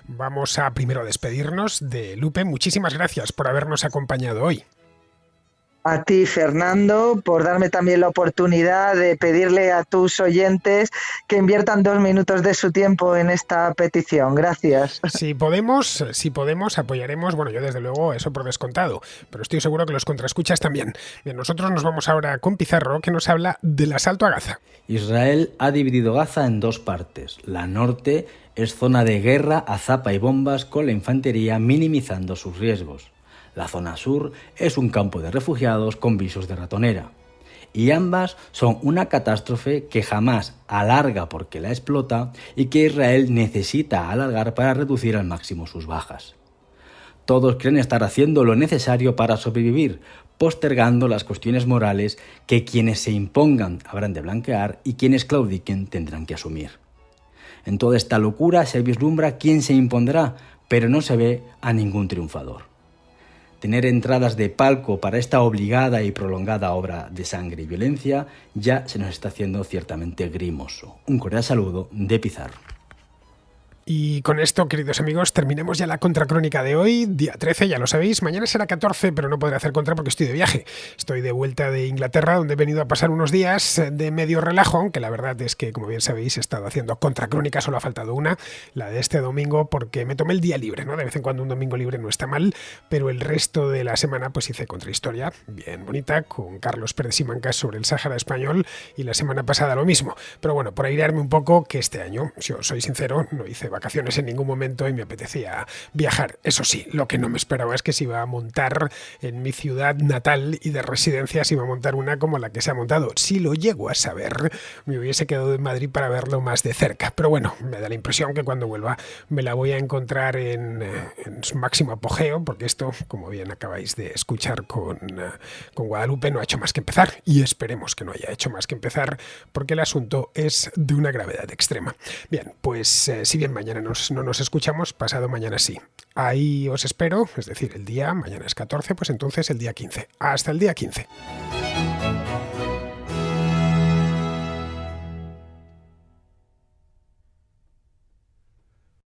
Speaker 1: Vamos a primero despedirnos de Lupe. Muchísimas gracias por habernos acompañado hoy.
Speaker 2: A ti, Fernando, por darme también la oportunidad de pedirle a tus oyentes que inviertan 2 minutos de su tiempo en esta petición. Gracias.
Speaker 1: Si podemos, apoyaremos, bueno, yo desde luego eso por descontado, pero estoy seguro que los contraescuchas también. Bien, nosotros nos vamos ahora con Pizarro, que nos habla del asalto a Gaza.
Speaker 3: Israel ha dividido Gaza en 2 partes. La norte es zona de guerra a zapa y bombas con la infantería minimizando sus riesgos. La zona sur es un campo de refugiados con visos de ratonera. Y ambas son una catástrofe que jamás alarga porque la explota y que Israel necesita alargar para reducir al máximo sus bajas. Todos creen estar haciendo lo necesario para sobrevivir, postergando las cuestiones morales que quienes se impongan habrán de blanquear y quienes claudiquen tendrán que asumir. En toda esta locura se vislumbra quién se impondrá, pero no se ve a ningún triunfador. Tener entradas de palco para esta obligada y prolongada obra de sangre y violencia ya se nos está haciendo ciertamente grimoso. Un cordial saludo de Pizarro.
Speaker 1: Y con esto, queridos amigos, terminemos ya la contracrónica de hoy, día 13, ya lo sabéis. Mañana será 14, pero no podré hacer contra porque estoy de viaje. Estoy de vuelta de Inglaterra, donde he venido a pasar unos días de medio relajo, aunque la verdad es que, como bien sabéis, he estado haciendo contracrónica, solo ha faltado una, la de este domingo, porque me tomé el día libre, ¿no? De vez en cuando un domingo libre no está mal, pero el resto de la semana pues hice contrahistoria, bien bonita, con Carlos Pérez Simancas sobre el Sáhara español, y la semana pasada lo mismo. Pero bueno, por airearme un poco, que este año, si os soy sincero, no hice vacaciones en ningún momento y me apetecía viajar. Eso sí, lo que no me esperaba es que se iba a montar en mi ciudad natal y de residencia, se iba a montar una como la que se ha montado. Si lo llego a saber, me hubiese quedado en Madrid para verlo más de cerca. Pero bueno, me da la impresión que cuando vuelva me la voy a encontrar en su máximo apogeo, porque esto, como bien acabáis de escuchar con Guadalupe, no ha hecho más que empezar, y esperemos que no haya hecho más que empezar, porque el asunto es de una gravedad extrema. Bien, pues si bien mañana no nos escuchamos, pasado mañana sí. Ahí os espero, es decir, el día, mañana es 14, pues entonces el día 15. Hasta el día 15.